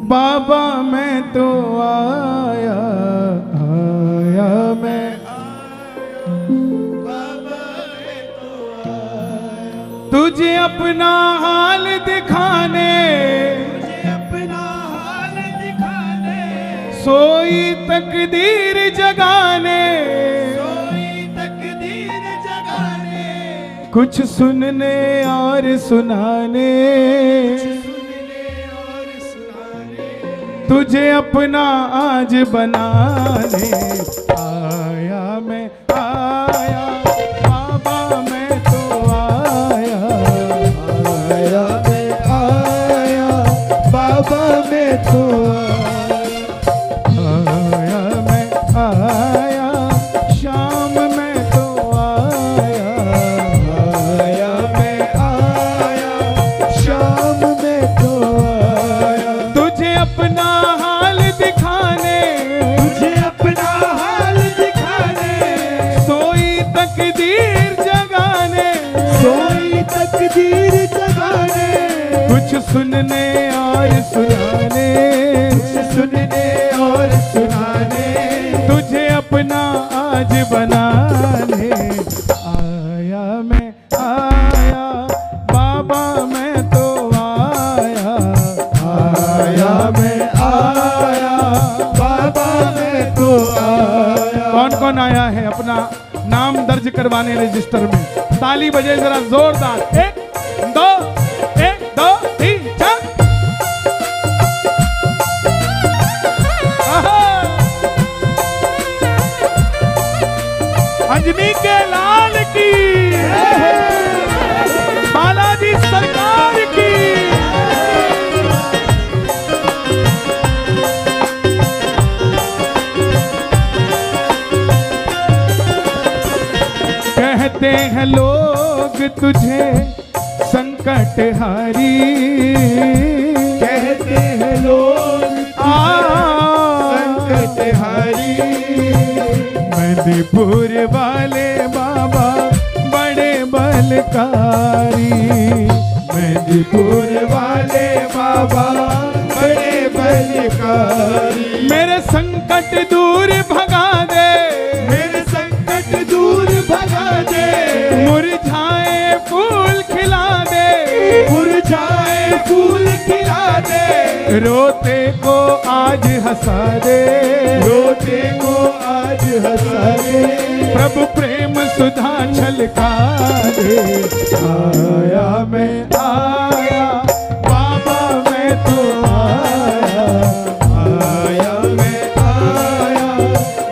बाबा मैं तो आया आया मैं बाबा मैं तो आया, तुझे अपना हाल दिखाने, तुझे अपना हाल दिखाने, सोई तकदीर जगाने, सोई तकदीर जगाने, कुछ सुनने और सुनाने, सुनने और सुनाने, तुझे अपना आज बनाने आया मैं आया बाबा मैं तो आया आया मैं आया, बाबा मैं तो आया मैं आया शाम मैं तो आया आया मैं आया, शाम में तो आया, तुझे अपना हाल दिखाने, तुझे अपना हाल दिखाने, सोई तकदीर जगाने, सोई तकदीर जगाने, कुछ सुनने और सुनाने, सुनने और सुनाने, तुझे अपना आज बनाने आया मैं आया बाबा मैं तो आया आया मैं आया, बाबा मैं तो आया। कौन कौन आया है अपना नाम दर्ज करवाने रजिस्टर में? ताली बजे जरा जोरदार। एक दो तीन चार। आहा। अंजनी के लाल की, बालाजी सरकार की। कहते हैं लोग तुझे संकट हारी, कहते हैं लोग संकट हारी, मणिपुर वाले बाबा बड़े बलकारी, मणिपुर वाले बाबा बड़े बलकारी, मेरे संकट दूर भगा दे, मेरे संकट दूर भगा दे, मुरझाए फूल खिला दे, मुरझाए फूल खिला दे, रोते को आज हंसा दे, रोते को आज हंसा दे, प्रभु प्रेम सुधा छलका दे। आया मैं आया बाबा मैं तो आया आया मैं आया,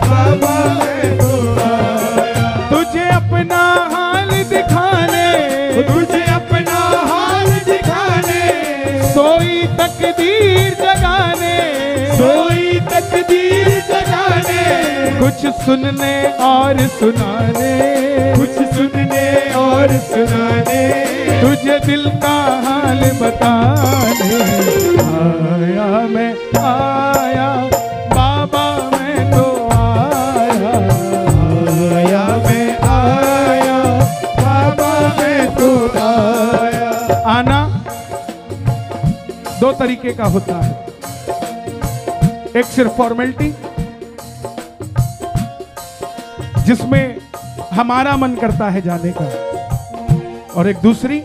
बाबा मैं तो आया, तुझे अपना हाल दिखाने, तुझे अपना हाल दिखाने, सोई तकदीर जगाने, सोई तकदीर जगाने, कुछ सुनने और सुनाने, कुछ सुनने और सुनाने, तुझे दिल का हाल बताने आया मैं आया बाबा मैं तो आया आया मैं आया, बाबा मैं तो आया। आना दो तरीके का होता है, एक सिर्फ फॉर्मेलिटी जिसमें हमारा मन करता है जाने का, और एक दूसरी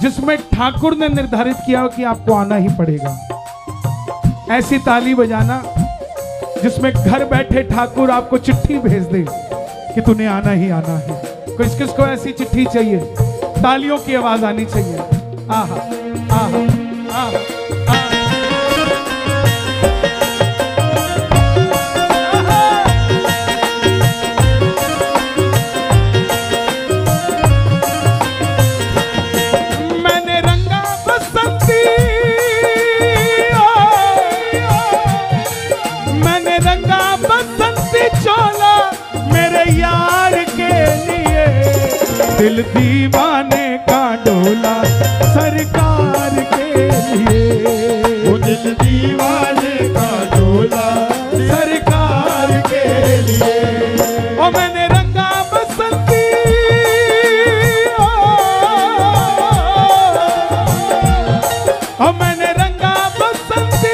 जिसमें ठाकुर ने निर्धारित किया कि आपको आना ही पड़ेगा। ऐसी ताली बजाना जिसमें घर बैठे ठाकुर आपको चिट्ठी भेज दे कि तूने आना ही आना है। किस किस को ऐसी चिट्ठी चाहिए? तालियों की आवाज आनी चाहिए। आहा आहा आहा दिल दीवाने का डोला सरकार के लिए, वो दिल दीवाने का डोला सरकार के लिए, ओ मैंने रंगा बसंती, ओ मैंने रंगा बसंती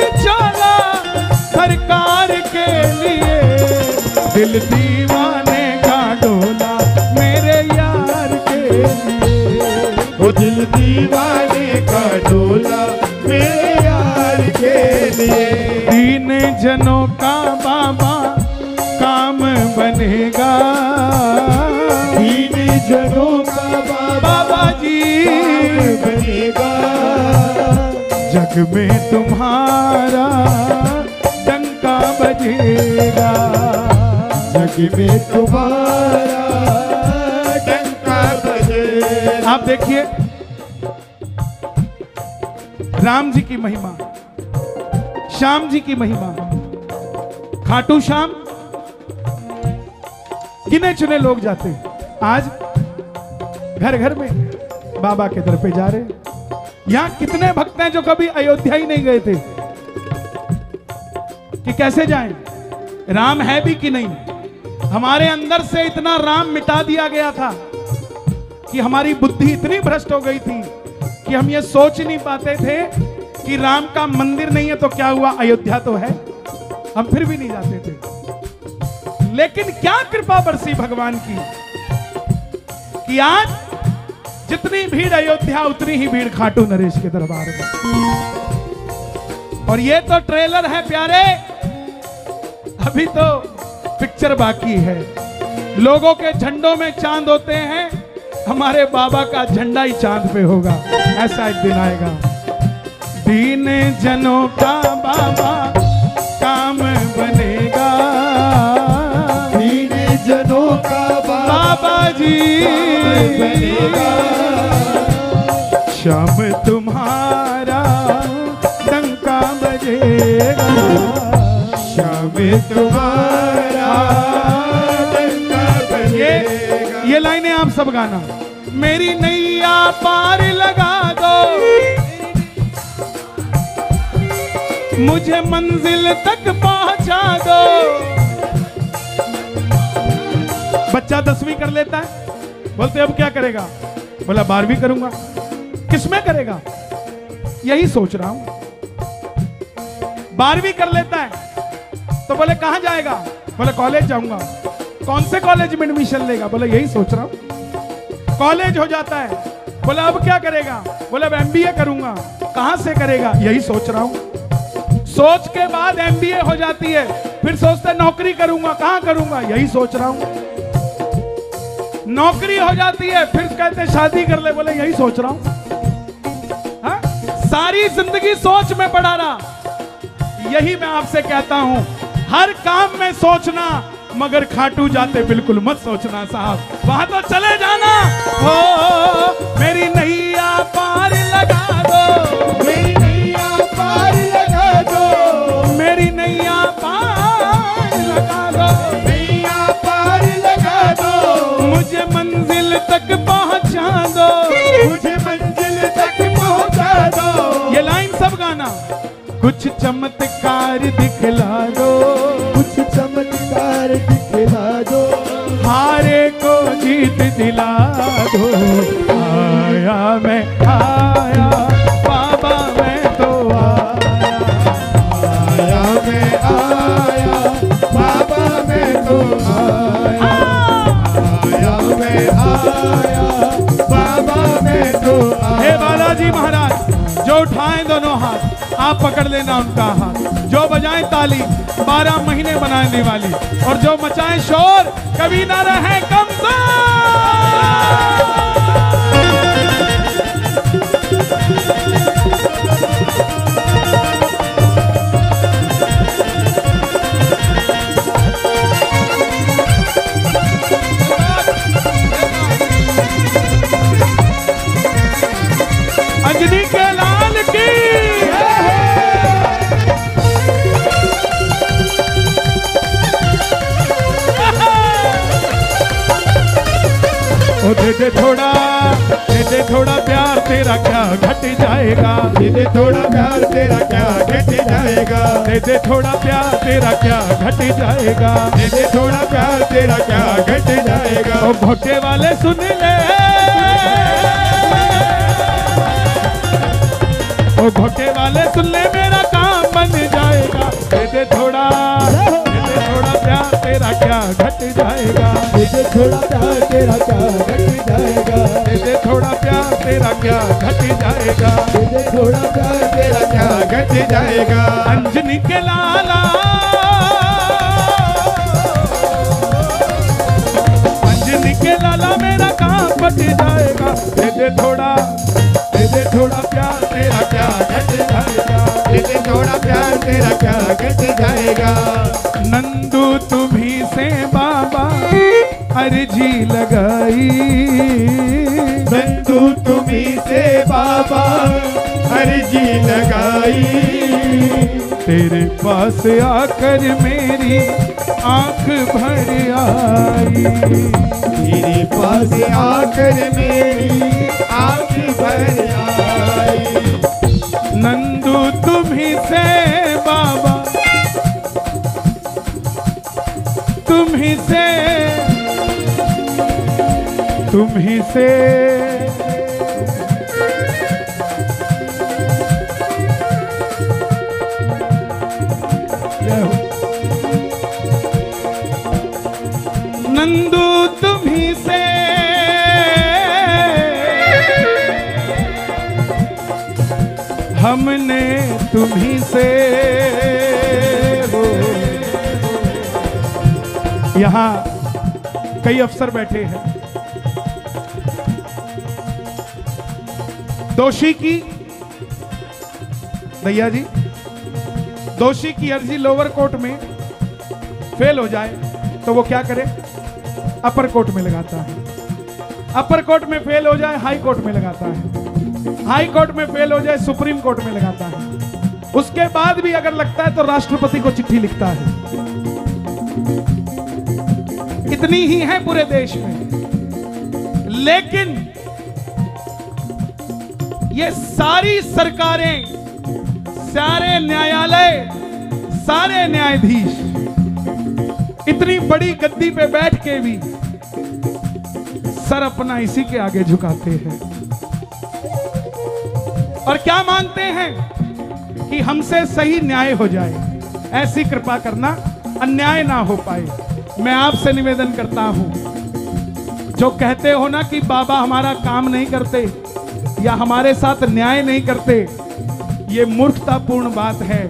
दिल दीवाने का डोला मेरे यार के लिए। वो दिल दीवाने का डोला मेरे यार के लिए। दीन जनों का बाबा काम बनेगा, दीन जनों का बाबा जी बनेगा। जग में तुम्हारा डंका बजेगा, जग में तुम्हारा डंका बजेगा। आप देखिए राम जी की महिमा, श्याम जी की महिमा। खाटू श्याम गिने चुने लोग जाते हैं, आज घर घर में बाबा के दर पे जा रहे हैं। यहां कितने भक्त हैं जो कभी अयोध्या ही नहीं गए थे कि कैसे जाएं, राम है भी कि नहीं। हमारे अंदर से इतना राम मिटा दिया गया था कि हमारी बुद्धि इतनी भ्रष्ट हो गई थी कि हम ये सोच नहीं पाते थे कि राम का मंदिर नहीं है तो क्या हुआ, अयोध्या तो है, हम फिर भी नहीं जाते थे। लेकिन क्या कृपा बरसी भगवान की कि आज जितनी भीड़ अयोध्या उतनी ही भीड़ खाटू नरेश के दरबार में। और ये तो ट्रेलर है प्यारे, अभी तो पिक्चर बाकी है। लोगों के झंडों में चांद होते हैं, हमारे बाबा का झंडा ही चांद पे होगा, ऐसा एक दिन आएगा। दीन जनों का बाबा काम बनेगा, दीन जनों का बाबा जी बनेगा। श्याम तुम्हारा डंका बजेगा, श्याम तुम्हारा डंका बजेगा। ये लाइनें आप सब गाना। मेरी नैया पार लगा दो, मुझे मंजिल तक पहुंचा दो। बच्चा 10वीं कर लेता है, बोलते अब क्या करेगा, बोला 12वीं करूंगा। किसमें करेगा, यही सोच रहा हूं। 12वीं कर लेता है तो बोले कहां जाएगा, बोले कॉलेज जाऊंगा। कौन से कॉलेज में एडमिशन लेगा, बोले यही सोच रहा हूं। कॉलेज हो जाता है, बोले अब क्या करेगा, बोले अब MBA करूंगा। कहां से करेगा, यही सोच रहा हूं। सोच के बाद MBA हो जाती है, फिर सोचते नौकरी करूंगा, कहां करूंगा, यही सोच रहा हूं। नौकरी हो जाती है, फिर कहते शादी कर ले, बोले यही सोच रहा हूं। हाँ? सारी जिंदगी सोच में पड़ा रहा। यही मैं आपसे कहता हूं, हर काम में सोचना, मगर खाटू जाते बिल्कुल मत सोचना साहब, वहां तो चले जाना। हो मेरी नैया पार लगा दो, मेरी नैया पार लगा दो, मेरी नैया पार लगा दो, नैया पार लगा दो। मुझे मंजिल तक पहुंचा दो, मुझे मंजिल तक पहुंचा दो। ये लाइन सब गाना। कुछ चमत्कार दिखला दो, कुछ चमत्कार दिखला दो, हारे को जीत दिला दो। आया मैं आया बाबा मैं तो आया मैं आया बाबा मैं तो आया, आया मैं आया बाबा मैं तो आया। हे बालाजी महाराज, जो उठाएं दोनों हाथ, आप पकड़ लेना उनका हाथ, जो बजाएं ताली 12 महीने बनाने वाली, और जो मचाएं शोर कभी ना रहे कमजोर। अंजनी के लाल की ओ दे दे थोड़ा प्यार तेरा क्या घट जाएगा, दे दे थोड़ा प्यार तेरा क्या घट जाएगा, दे दे थोड़ा प्यार तेरा क्या घट जाएगा, दे दे थोड़ा प्यार तेरा क्या घट जाएगा। ओ भोटे वाले सुन ले, ओ भोटे वाले सुन ले, मेरा काम बन जाएगा। दे दे थोड़ा प्यार तेरा तेरा क्या घट जाएगा, दे दे थोड़ा प्यार तेरा क्या घट जाएगा, दे दे थोड़ा प्यार तेरा क्या घट जाएगा, दे दे थोड़ा प्यार तेरा क्या घट जाएगा। अंजनी के लाला, अंजनी के लाला मेरा काम बच जाएगा, दे दे थोड़ा प्यार तेरा क्या घट जाएगा, दे दे थोड़ा प्यार तेरा क्या घट जाएगा। नंदू तुम्ही से बाबा अर्जी लगाई, नंदू तुम्ही से बाबा अर्जी लगाई, तेरे पास आकर मेरी आंख भर आई, तेरे पास आकर मेरी आंख भर आई। नंदू तुम्ही से बाबा, तुम्ही से, तुम्ही से नंदू तुम्ही से हमने तुम्ही से हो। यहाँ कई अफसर बैठे हैं। दोषी की, भैया जी, दोषी की अर्जी लोअर कोर्ट में फेल हो जाए तो वो क्या करे, अपर कोर्ट में लगाता है। अपर कोर्ट में फेल हो जाए हाई कोर्ट में लगाता है। हाई कोर्ट में फेल हो जाए सुप्रीम कोर्ट में लगाता है। उसके बाद भी अगर लगता है तो राष्ट्रपति को चिट्ठी लिखता है। इतनी ही है पूरे देश में। लेकिन ये सारी सरकारें, सारे न्यायालय, सारे न्यायाधीश इतनी बड़ी गद्दी पे बैठ के भी सर अपना इसी के आगे झुकाते हैं और क्या मानते हैं कि हमसे सही न्याय हो जाए। ऐसी कृपा करना, अन्याय ना हो पाए। मैं आपसे निवेदन करता हूं, जो कहते हो ना कि बाबा हमारा काम नहीं करते या हमारे साथ न्याय नहीं करते, ये मूर्खतापूर्ण बात है।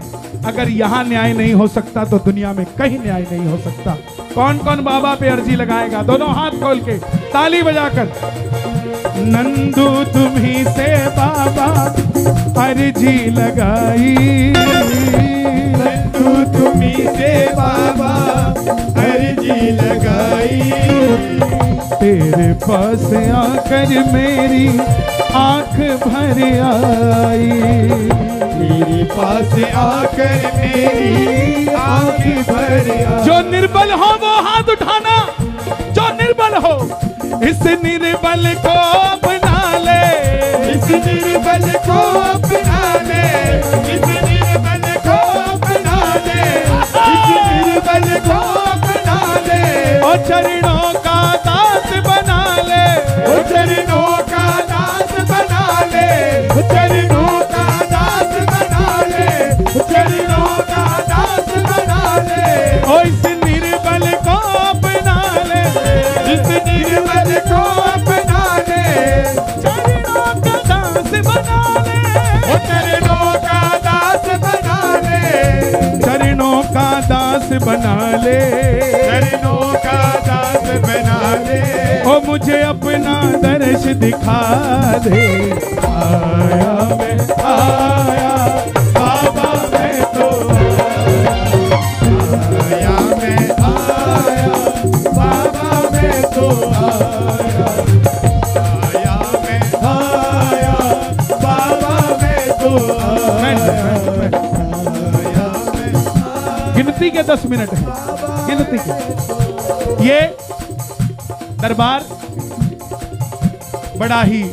अगर यहां न्याय नहीं हो सकता तो दुनिया में कहीं न्याय नहीं हो सकता। कौन कौन बाबा पे अर्जी लगाएगा? दोनों हाथ खोल के ताली बजाकर। नंदू तुम्ही से बाबा अर्जी लगाई, नंदू तुम्ही से बाबा अर्जी लगाई, तेरे पास आकर मेरी आंख भर आई, तेरे पास आकर मेरी आंख भर आई। जो निर्बल हो वो हाथ उठाना, जो निर्बल हो इस निर्बल को अपना ले, इस निर्बल को अपना ले, इस निर्बल को अपना ले, इस निर्बल को अपना ले, ओ चरणों का दास बना ले, ओ चरणों का दास बना ले, ओ चरणों का दास बना ले, ओ चरणों का दास बना ले, ओ इस निर्बल को अपना ले, इस निर्बल को अपना ले, चरणों का दास बना ले, ओ चरणों का दास बना ले, चरणों का दास बना ले, चरणों का दास बना ले। ओ मुझे अपना दर्श दिखा दे। आया मैं आया बाबा मैं तो आया मैं आया बाबा मैं तो आया, आया मैं आया बाबा मैं तो आया, आया मैं। गिनती के 10 मिनट है, गिनती के। ये दरबार बड़ा ही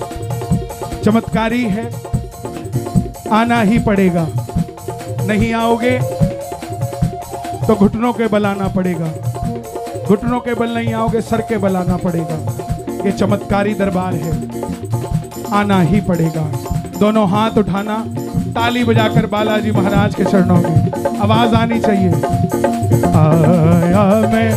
चमत्कारी है, आना ही पड़ेगा। नहीं आओगे तो घुटनों के बल आना पड़ेगा, घुटनों के बल नहीं आओगे सर के बल आना पड़ेगा। ये चमत्कारी दरबार है, आना ही पड़ेगा। दोनों हाथ उठाना, ताली बजाकर बालाजी महाराज के चरणों में आवाज आनी चाहिए। आया मैं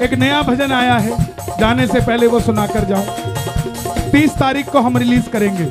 एक नया भजन आया है, जाने से पहले वो सुनाकर जाऊं। 30 तारीख को हम रिलीज करेंगे।